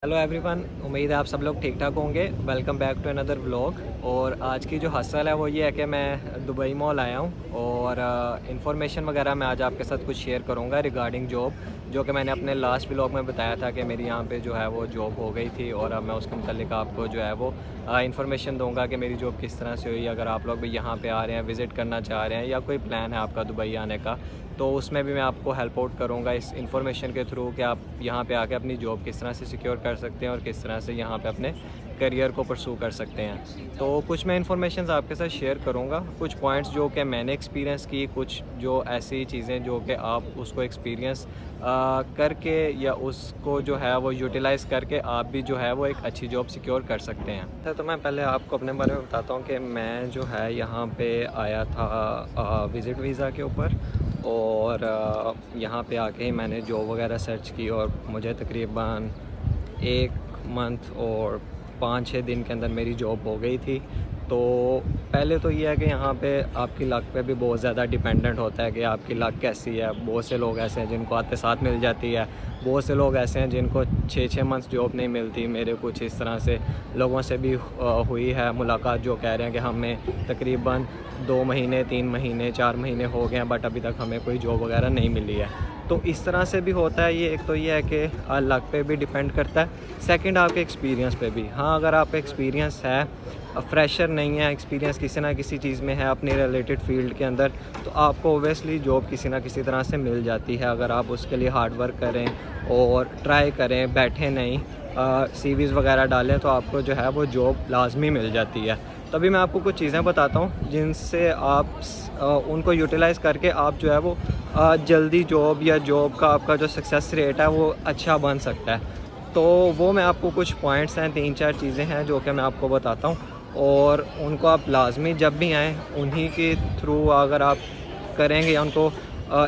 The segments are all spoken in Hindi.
हेलो एवरीवन, उम्मीद है आप सब लोग ठीक ठाक होंगे। Welcome back to another vlog. और आज की जो हसल है वो ये है कि मैं दुबई मॉल आया हूँ और इंफॉर्मेशन वगैरह मैं आज आपके साथ कुछ शेयर करूँगा रिगार्डिंग जॉब, जो कि मैंने अपने लास्ट व्लॉग में बताया था कि मेरी यहाँ पे जो है वो जॉब हो गई थी। और अब मैं उसके मुतालिक आपको जो है वो इंफॉर्मेशन दूंगा कि मेरी जॉब किस तरह से हुई। अगर आप लोग भी यहाँ पे आ रहे हैं, विज़िट करना चाह रहे हैं या कोई प्लान है आपका दुबई आने का, तो उसमें भी मैं आपको हेल्प आउट करूँगा इस इन्फॉर्मेशन के थ्रू कि आप यहाँ पे आके अपनी जॉब किस तरह से सिक्योर कर सकते हैं और किस तरह से यहाँ पे अपने करियर को परसू कर सकते हैं। तो कुछ मैं इन्फॉर्मेशन आपके साथ शेयर करूँगा, कुछ पॉइंट्स जो कि मैंने एक्सपीरियंस की, कुछ जो ऐसी चीज़ें जो कि आप उसको एक्सपीरियंस करके या उसको जो है वो यूटिलाइज़ करके आप भी जो है वो एक अच्छी जॉब सिक्योर कर सकते हैं। तो मैं पहले आपको अपने बारे में बताता हूँ कि मैं जो है यहाँ पे आया था विज़िट वीज़ा के ऊपर। और यहाँ पे आके ही मैंने जॉब वगैरह सर्च की और मुझे तकरीबन 1 मंथ और 5-6 दिन के अंदर मेरी जॉब हो गई थी। तो पहले तो ये है कि यहाँ पे आपकी लक पे भी बहुत ज़्यादा डिपेंडेंट होता है कि आपकी लक कैसी है। बहुत से लोग ऐसे हैं जिनको आते साथ मिल जाती है, बहुत से लोग ऐसे हैं जिनको 6-6 मंथ्स जॉब नहीं मिलती। मेरे कुछ इस तरह से लोगों से भी हुई है मुलाकात, जो कह रहे हैं कि हमें तकरीबन 2 महीने 3 महीने 4 महीने हो गए हैं बट अभी तक हमें कोई जॉब वगैरह नहीं मिली है। तो इस तरह से भी होता है। ये एक तो ये है कि लक पे भी डिपेंड करता है, सेकंड आपके एक्सपीरियंस पे भी। हाँ, अगर आप एक्सपीरियंस है, फ्रेशर नहीं है, एक्सपीरियंस किसी ना किसी चीज़ में है अपने रिलेटेड फील्ड के अंदर, तो आपको ओबियसली जॉब किसी ना किसी तरह से मिल जाती है अगर आप उसके लिए हार्ड वर्क करें और ट्राई करें, बैठे नहीं, सीवीज़ वगैरह डालें, तो आपको जो है वो जॉब लाजमी मिल जाती है। तभी मैं आपको कुछ चीज़ें बताता हूँ जिनसे आप उनको यूटिलाइज़ करके आप जो है वो जल्दी जॉब या जॉब का आपका जो सक्सेस रेट है वो अच्छा बन सकता है। तो वो मैं आपको कुछ पॉइंट्स हैं, 3-4 चीज़ें हैं जो कि मैं आपको बताता हूँ और उनको आप लाजमी जब भी आएँ उन्हीं के थ्रू अगर आप करेंगे या उनको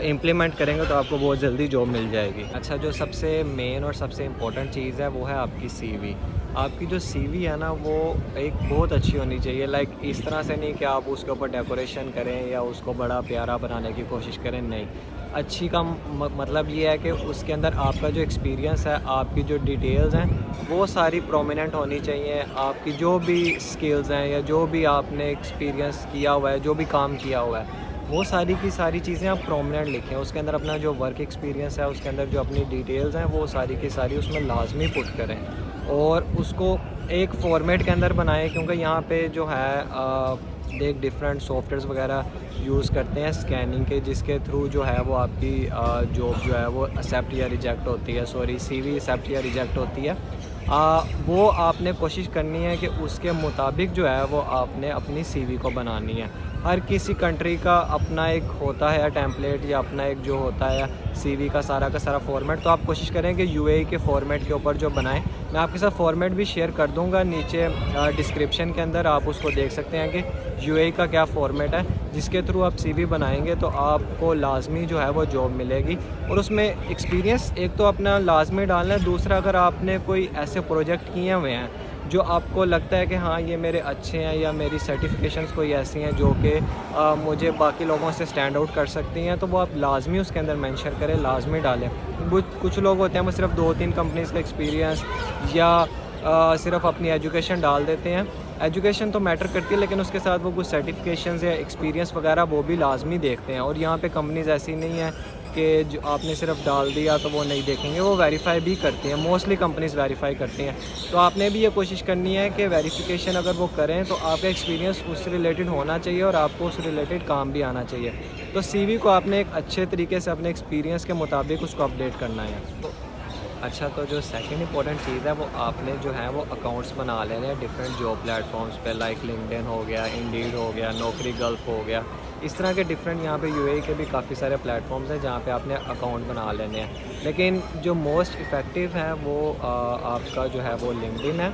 इम्प्लीमेंट करेंगे तो आपको बहुत जल्दी जॉब मिल जाएगी। अच्छा, जो सबसे मेन और सबसे इम्पोर्टेंट चीज़ है वो है आपकी सीवी। आपकी जो सीवी है ना वो एक बहुत अच्छी होनी चाहिए। लाइक इस तरह से नहीं कि आप उसके ऊपर डेकोरेशन करें या उसको बड़ा प्यारा बनाने की कोशिश करें, नहीं। अच्छी का मतलब ये है कि उसके अंदर आपका जो एक्सपीरियंस है, आपकी जो डिटेल्स हैं वो सारी प्रोमिनेंट होनी चाहिए। आपकी जो भी स्किल्स हैं या जो भी आपने एक्सपीरियंस किया हुआ है, जो भी काम किया हुआ है, वो सारी की सारी चीज़ें आप प्रोमिनेंट लिखें। उसके अंदर अपना जो वर्क एक्सपीरियंस है, उसके अंदर जो अपनी डिटेल्स हैं वो सारी की सारी उसमें लाजमी पुट करें और उसको एक फ़ॉर्मेट के अंदर बनाएं। क्योंकि यहाँ पे जो है एक डिफरेंट सॉफ्टवेयर्स वगैरह यूज़ करते हैं स्कैनिंग के, जिसके थ्रू जो है वो आपकी जॉब जो है वो एक्सेप्ट या रिजेक्ट होती है। सॉरी, सीवी एक्सेप्ट या रिजेक्ट होती है। वो आपने कोशिश करनी है कि उसके मुताबिक जो है वो आपने अपनी सीवी को बनानी है। हर किसी कंट्री का अपना एक होता है टेम्पलेट या अपना एक जो होता है सीवी का सारा फॉर्मेट। तो आप कोशिश करें कि यूएई के फॉर्मेट के ऊपर जो बनाएं। मैं आपके साथ फॉर्मेट भी शेयर कर दूंगा नीचे डिस्क्रिप्शन के अंदर, आप उसको देख सकते हैं कि यूएई का क्या फॉर्मेट है, जिसके थ्रू आप सीवी बनाएंगे तो आपको लाजमी जो है वो जॉब मिलेगी। और उसमें एक्सपीरियंस एक तो अपना लाजमी डालना है, दूसरा अगर आपने कोई ऐसे प्रोजेक्ट किए हुए हैं जो आपको लगता है कि हाँ ये मेरे अच्छे हैं या मेरी सर्टिफिकेशंस कोई ऐसी हैं जो कि मुझे बाकी लोगों से स्टैंड आउट कर सकती हैं, तो वो आप लाजमी उसके अंदर मेंशन करें, लाजमी डालें। कुछ लोग होते हैं वो सिर्फ 2-3 कंपनीज़ का एक्सपीरियंस या सिर्फ अपनी एजुकेशन डाल देते हैं। एजुकेशन तो मैटर करती है, लेकिन उसके साथ वो कुछ सर्टिफिकेशंस या एक्सपीरियंस वगैरह वो भी लाजमी देखते हैं। और यहाँ पे कंपनीज़ ऐसी नहीं है कि जो आपने सिर्फ डाल दिया तो वो नहीं देखेंगे, वो वेरीफाई भी करती हैं। मोस्टली कंपनीज़ वेरीफाई करती हैं। तो आपने भी ये कोशिश करनी है कि वेरिफिकेशन अगर वो करें तो आपका एक्सपीरियंस उससे रिलेटेड होना चाहिए और आपको उससे रिलेटेड काम भी आना चाहिए। तो सीवी को आपने एक अच्छे तरीके से अपने एक्सपीरियंस के मुताबिक उसको अपडेट करना है। तो अच्छा, तो जो सेकंड इंपॉर्टेंट चीज़ है वो आपने जो है वो अकाउंट्स बना लेने हैं डिफरेंट जॉब प्लेटफॉर्म्स पे, लाइक लिंक्डइन हो गया, इंडीड हो गया, नौकरी गल्फ हो गया। इस तरह के डिफरेंट यहाँ पे यूएई के भी काफ़ी सारे प्लेटफॉर्म्स हैं जहाँ पे आपने अकाउंट बना लेने हैं। लेकिन जो मोस्ट इफ़ेक्टिव है वो आपका जो है वो लिंक्डइन है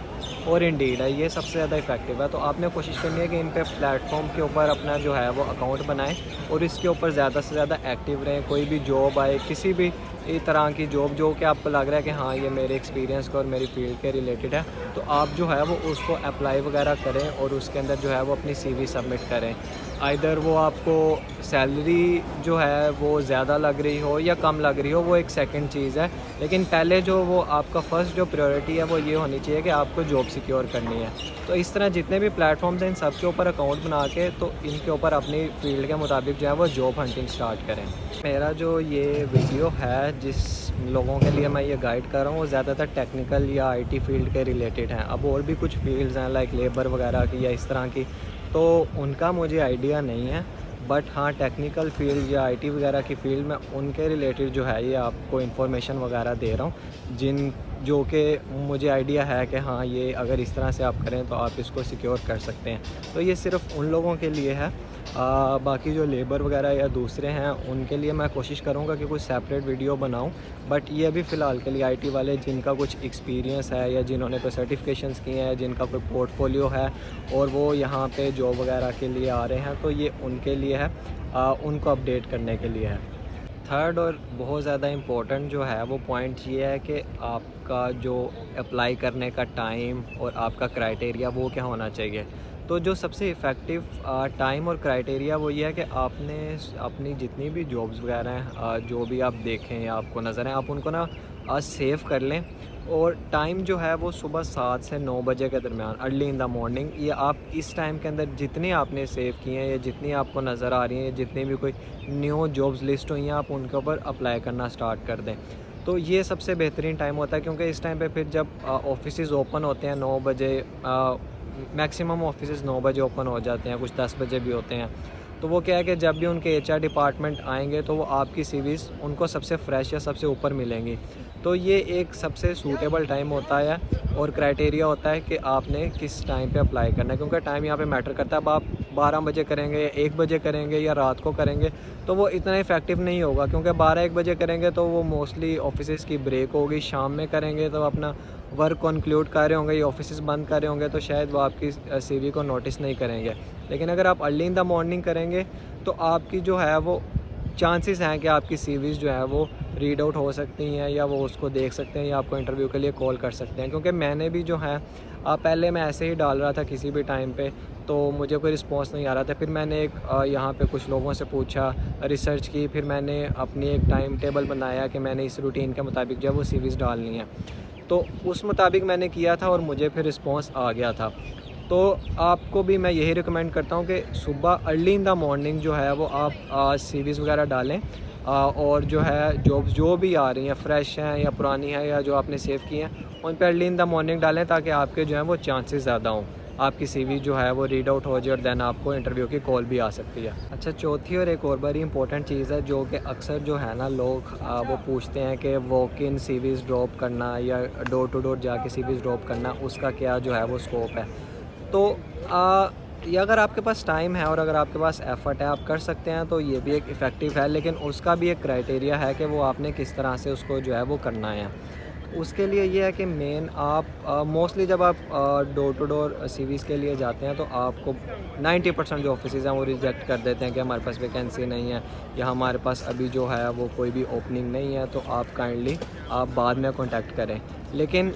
और इंडीड है, ये सबसे ज़्यादा इफ़ेक्टिव है। तो आपने कोशिश करनी है कि इन पे प्लेटफॉर्म के ऊपर अपना जो है वो अकाउंट बनाएं और इसके ऊपर ज़्यादा से ज़्यादा एक्टिव रहें। कोई भी जॉब आए, किसी भी तरह की जॉब जो कि आपको लग रहा है कि हाँ ये मेरे एक्सपीरियंस को और मेरी फील्ड के रिलेटेड है, तो आप जो है वो उसको अप्लाई वगैरह करें और उसके अंदर जो है वो अपनी सीवी सबमिट करें। आइदर वो आपको सैलरी जो है वो ज़्यादा लग रही हो या कम लग रही हो, वो एक सेकंड चीज़ है। लेकिन पहले जो वो आपका फ़र्स्ट जो प्रायोरिटी है वो ये होनी चाहिए कि आपको जॉब सिक्योर करनी है। तो इस तरह जितने भी प्लेटफॉर्म्स हैं इन सब के ऊपर अकाउंट बना के तो इनके ऊपर अपनी फील्ड के मुताबिक जो है वो जॉब हंटिंग स्टार्ट करें। मेरा जो ये वीडियो है जिस लोगों के लिए मैं ये गाइड कर रहा हूँ वो ज़्यादातर टेक्निकल या आईटी फील्ड के रिलेटेड हैं। अब और भी कुछ फील्ड्स हैं लाइक लेबर वगैरह की या इस तरह की, तो उनका मुझे आइडिया नहीं है। बट हाँ, टेक्निकल फील्ड या आईटी वगैरह की फील्ड में उनके रिलेटेड जो है ये आपको इन्फॉर्मेशन वगैरह दे रहा हूँ जो कि मुझे आइडिया है कि हाँ, ये अगर इस तरह से आप करें तो आप इसको सिक्योर कर सकते हैं। तो ये सिर्फ उन लोगों के लिए है। बाकी जो लेबर वगैरह या दूसरे हैं उनके लिए मैं कोशिश करूँगा कि कुछ सेपरेट वीडियो बनाऊँ। बट ये अभी फ़िलहाल के लिए आईटी वाले जिनका कुछ एक्सपीरियंस है या जिन्होंने कोई सर्टिफिकेशंस किए हैं, जिनका कोई पोर्टफोलियो है और वो यहाँ पे जॉब वगैरह के लिए आ रहे हैं, तो ये उनके लिए है, उनको अपडेट करने के लिए है। थर्ड और बहुत ज़्यादा इम्पोर्टेंट जो है वो पॉइंट ये है कि आपका जो अप्लाई करने का टाइम और आपका क्राइटेरिया वो क्या होना चाहिए। तो जो सबसे इफ़ेक्टिव टाइम और क्राइटेरिया वो ये है कि आपने अपनी जितनी भी जॉब्स वगैरह हैं, जो भी आप देखें या आपको नज़र आए, आप उनको ना सेव कर लें। और टाइम जो है वो सुबह 7 से 9 बजे के दरमियान, अर्ली इन द मॉर्निंग, ये आप इस टाइम के अंदर जितनी आपने सेव किए हैं या जितनी आपको नज़र आ रही हैं, जितनी भी कोई न्यू जॉब्स लिस्ट हुई हैं, आप उनके ऊपर अप्लाई करना स्टार्ट कर दें। तो ये सबसे बेहतरीन टाइम होता है, क्योंकि इस टाइम पे फिर जब ऑफिसेज़ ओपन होते हैं 9 बजे, मैक्सिमम ऑफिसेज़ 9 बजे ओपन हो जाते हैं, कुछ 10 बजे भी होते हैं। तो वो क्या है कि जब भी उनके एचआर डिपार्टमेंट आएंगे तो वो आपकी सीवीज़ उनको सबसे फ्रेश या सबसे ऊपर मिलेंगी। तो ये एक सबसे सूटेबल टाइम होता है और क्राइटेरिया होता है कि आपने किस टाइम पे अप्लाई करना है, क्योंकि टाइम यहाँ पे मैटर करता है। अब आप 12 बजे करेंगे या 1 बजे करेंगे या रात को करेंगे तो वो इतना इफ़ेक्टिव नहीं होगा, क्योंकि 12-1 बजे करेंगे तो वो मोस्टली ऑफिसेज़ की ब्रेक होगी। शाम में करेंगे तो अपना वर्क कंक्लूड कर रहे होंगे या ऑफिसेज़ बंद कर रहे होंगे, तो शायद वो आपकी सीवी को नोटिस नहीं करेंगे। लेकिन अगर आप अर्ली इन द मॉर्निंग करेंगे तो आपकी जो है वो चांसेस हैं कि आपकी सीवीज़ जो है वो रीड आउट हो सकती हैं या वो उसको देख सकते हैं या आपको इंटरव्यू के लिए कॉल कर सकते हैं। क्योंकि मैंने भी जो है पहले मैं ऐसे ही डाल रहा था किसी भी टाइम पे, तो मुझे कोई रिस्पांस नहीं आ रहा था। फिर मैंने एक यहाँ पे कुछ लोगों से पूछा, रिसर्च की, फिर मैंने अपनी एक टाइम टेबल बनाया कि मैंने इस रूटीन के मुताबिक जो है वो सीवीज़ डालनी है। तो उस मुताबिक मैंने किया था और मुझे फिर रिस्पांस आ गया था। तो आपको भी मैं यही रिकमेंड करता हूँ कि सुबह अर्ली इन द मॉर्निंग जो है वो आप सीवीज़ वगैरह डालें, और जो है जॉब्स जो भी आ रही हैं, फ्रेश हैं या पुरानी हैं या जो आपने सेव की हैं, उन पर अर्ली इन द मॉर्निंग डालें ताकि आपके जो है वो चांसेस ज़्यादा हों, आपकी सीवी जो है वो रीड आउट हो जाए और दैन आपको इंटरव्यू की कॉल भी आ सकती है। अच्छा, चौथी और एक और बड़ी इंपॉर्टेंट चीज़ है जो कि अक्सर जो है ना लोग वो पूछते हैं कि वॉक इन सीवीज़ ड्रॉप करना या डोर टू डोर जाके सीवीज़ ड्रॉप करना, उसका क्या जो है वो स्कोप है। तो ये अगर आपके पास टाइम है और अगर आपके पास एफ़र्ट है, आप कर सकते हैं, तो ये भी एक इफ़ेक्टिव है। लेकिन उसका भी एक क्राइटेरिया है कि वो आपने किस तरह से उसको जो है वो करना है। उसके लिए ये है कि मेन आप मोस्टली जब आप डोर टू डोर सीवीज़ के लिए जाते हैं तो आपको 90% जो ऑफिसेज़ हैं वो रिजेक्ट कर देते हैं कि हमारे पास वैकेंसी नहीं है या हमारे पास अभी जो है वो कोई भी ओपनिंग नहीं है, तो आप काइंडली आप बाद में कॉन्टैक्ट करें। लेकिन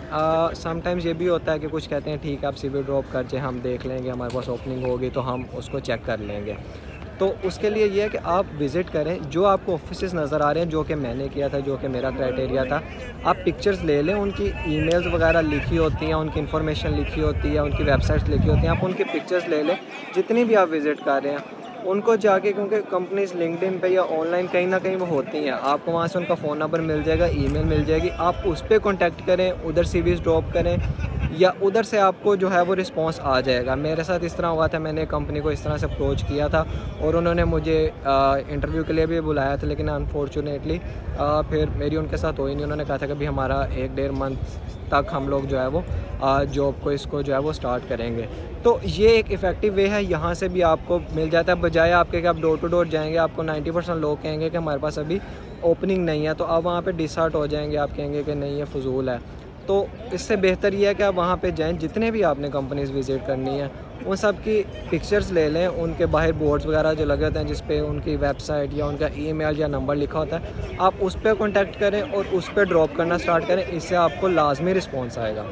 समटाइम्स ये भी होता है कि कुछ कहते हैं ठीक है आप सीवी ड्रॉप कर जाए, हम देख लेंगे, हमारे पास ओपनिंग होगी तो हम उसको चेक कर लेंगे। तो उसके लिए ये है कि आप विज़िट करें, जो आपको ऑफिसेज़ नज़र आ रहे हैं, जो कि मैंने किया था, जो कि मेरा क्राइटेरिया था, आप पिक्चर्स ले लें, उनकी ईमेल्स वगैरह लिखी होती हैं, उनकी इन्फॉर्मेशन लिखी होती है, उनकी वेबसाइट्स लिखी होती हैं, आप उनकी पिक्चर्स ले लें जितनी भी आप विज़िट कर रहे हैं उनको जाके, क्योंकि कंपनीज़ लिंक्डइन पे या ऑनलाइन कहीं ना कहीं वो होती हैं, आपको वहाँ से उनका फ़ोन नंबर मिल जाएगा, ईमेल मिल जाएगी, आप उस पर कॉन्टैक्ट करें, उधर सीवीज़ ड्रॉप करें या उधर से आपको जो है वो रिस्पांस आ जाएगा। मेरे साथ इस तरह हुआ था, मैंने कंपनी को इस तरह से अप्रोच किया था और उन्होंने मुझे इंटरव्यू के लिए भी बुलाया था, लेकिन अनफॉर्चुनेटली फिर मेरी उनके साथ हुई नहीं। उन्होंने कहा था कि अभी हमारा 1-1.5 मंथ तक हम लोग जो है वो जॉब को इसको जो है वो स्टार्ट करेंगे। तो ये एक इफ़ेक्टिव वे है, यहाँ से भी आपको मिल जाता है, बजाय आपके कि आप डोर टू डोर जाएंगे, आपको 90% लोग कहेंगे कि हमारे पास अभी ओपनिंग नहीं है, तो आप वहाँ पे डिसहार्ट हो जाएंगे, आप कहेंगे कि नहीं ये फ़ुजूल है। तो इससे बेहतर ये है कि आप वहाँ पे जाएं, जितने भी आपने कंपनीज़ विज़िट करनी है उन सब की पिक्चर्स ले लें, उनके बाहर बोर्ड्स वगैरह जो लगे होते हैं जिस पे उनकी वेबसाइट या उनका ईमेल या नंबर लिखा होता है, आप उस पर कॉन्टैक्ट करें और उस पर ड्रॉप करना स्टार्ट करें, इससे आपको लाजमी रिस्पॉन्स आएगा।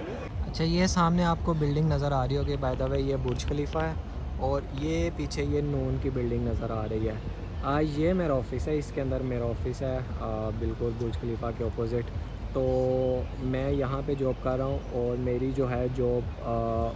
अच्छा, ये सामने आपको बिल्डिंग नज़र आ रही होगी, बाय द वे ये बुर्ज खलीफा है और ये पीछे ये नून की बिल्डिंग नज़र आ रही है। ये मेरा ऑफ़िस है, इसके अंदर मेरा ऑफ़िस है बिल्कुल बुर्ज खलीफा के ऑपोज़िट। तो मैं यहाँ पे जॉब कर रहा हूँ और मेरी जो है जॉब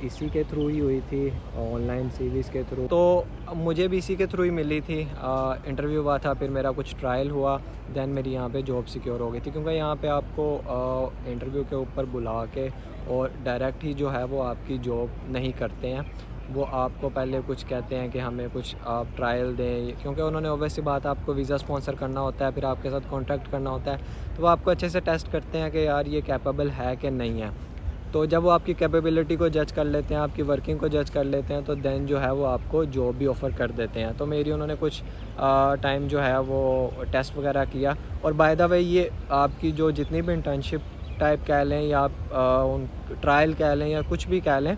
इसी के थ्रू ही हुई थी, ऑनलाइन सीवीज़ के थ्रू। तो मुझे भी इसी के थ्रू ही मिली थी। इंटरव्यू हुआ था, फिर मेरा कुछ ट्रायल हुआ, दैन मेरी यहाँ पे जॉब सिक्योर हो गई थी। क्योंकि यहाँ पे आपको इंटरव्यू के ऊपर बुला के और डायरेक्ट ही जो है वो आपकी जॉब नहीं करते हैं। वो आपको पहले कुछ कहते हैं कि हमें कुछ आप ट्रायल दें, क्योंकि उन्होंने ऑब्वियस सी बात है आपको वीज़ा स्पॉन्सर करना होता है, फिर आपके साथ कॉन्टैक्ट करना होता है। तो वो आपको अच्छे से टेस्ट करते हैं कि यार ये कैपेबल है कि नहीं है। तो जब वो आपकी कैपेबिलिटी को जज कर लेते हैं, आपकी वर्किंग को जज कर लेते हैं, तो देन जो है वो आपको जॉब भी ऑफ़र कर देते हैं। तो मेरी उन्होंने कुछ टाइम जो है वो टेस्ट वगैरह किया। और बाय द वे ये आपकी जो जितनी भी इंटर्नशिप टाइप कह लें या आप उन ट्रायल कह लें या कुछ भी कह लें,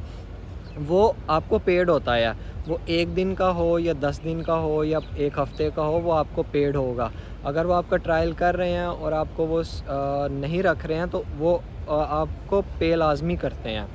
वो आपको पेड होता है। वो 1 दिन का हो या 10 दिन का हो या 1 हफ़्ते का हो, वो आपको पेड होगा। अगर वो आपका ट्रायल कर रहे हैं और आपको वो नहीं रख रहे हैं, तो वो आपको पे लाज़मी करते हैं।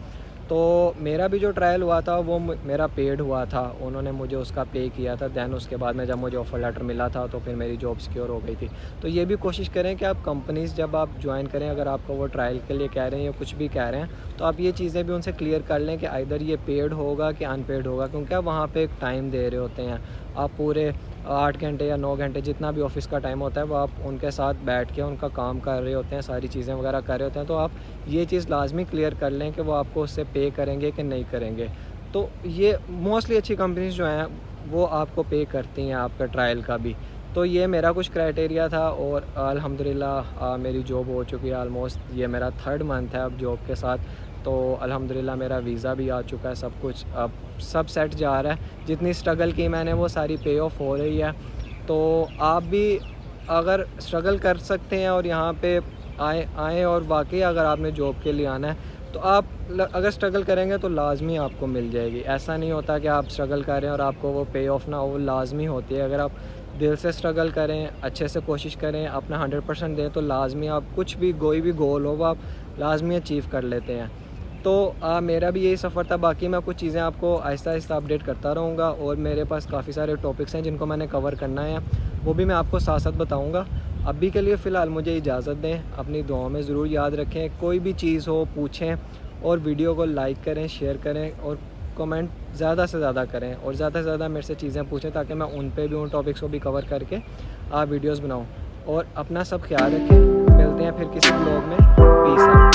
तो मेरा भी जो ट्रायल हुआ था वो मेरा पेड हुआ था, उन्होंने मुझे उसका पे किया था। दैन उसके बाद में जब मुझे ऑफ़र लेटर मिला था तो फिर मेरी जॉब सिक्योर हो गई थी। तो ये भी कोशिश करें कि आप कंपनीज़ जब आप ज्वाइन करें, अगर आपको वो ट्रायल के लिए कह रहे हैं या कुछ भी कह रहे हैं, तो आप ये चीज़ें भी उनसे क्लियर कर लें कि आइदर ये पेड होगा कि अनपेड होगा। क्योंकि आप वहाँ पे एक टाइम दे रहे होते हैं, आप पूरे 8 घंटे या 9 घंटे जितना भी ऑफ़िस का टाइम होता है वो आप उनके साथ बैठ के उनका काम कर रहे होते हैं, सारी चीज़ें वगैरह कर रहे होते हैं। तो आप ये चीज़ लाज़मी क्लियर कर लें कि वो आपको उससे पे करेंगे कि नहीं करेंगे। तो ये मोस्टली अच्छी कंपनीज़ जो हैं वो आपको पे करती हैं आपका ट्रायल का भी। तो ये मेरा कुछ क्राइटेरिया था और अल्हम्दुलिल्लाह मेरी जॉब हो चुकी है। ऑलमोस्ट ये मेरा 3rd मंथ है अब जॉब के साथ। तो अल्हम्दुलिल्लाह मेरा वीज़ा भी आ चुका है, सब कुछ अब सब सेट जा रहा है। जितनी स्ट्रगल की मैंने वो सारी पे ऑफ हो रही है। तो आप भी अगर स्ट्रगल कर सकते हैं और यहाँ पे आएँ और वाकई अगर आपने जॉब के लिए आना है, तो आप अगर स्ट्रगल करेंगे तो लाजमी आपको मिल जाएगी। ऐसा नहीं होता कि आप स्ट्रगल कर रहे हैं और आपको वो पे ऑफ ना हो, वो लाजमी होती है। अगर आप दिल से स्ट्रगल करें, अच्छे से कोशिश करें, अपना 100% दें, तो लाजमी आप कुछ भी कोई भी गोल हो वो आप लाजमी अचीव कर लेते हैं। तो मेरा भी यही सफ़र था। बाकी मैं कुछ चीज़ें आपको आहिस्ता आहिस्ता अपडेट करता रहूँगा और मेरे पास काफ़ी सारे टॉपिक्स हैं जिनको मैंने कवर करना है, वो भी मैं आपको साथ साथ बताऊँगा। अभी के लिए फ़िलहाल मुझे इजाज़त दें, अपनी दुआओं में ज़रूर याद रखें। कोई भी चीज़ हो पूछें और वीडियो को लाइक करें, शेयर करें और कमेंट ज़्यादा से ज़्यादा करें और ज़्यादा से ज़्यादा मेरे से चीज़ें पूछें ताकि मैं उन पे भी उन टॉपिक्स को भी कवर करके वीडियोज़ बनाऊँ। और अपना सब ख्याल रखें, मिलते हैं फिर किसी ब्लॉग में। Peace out.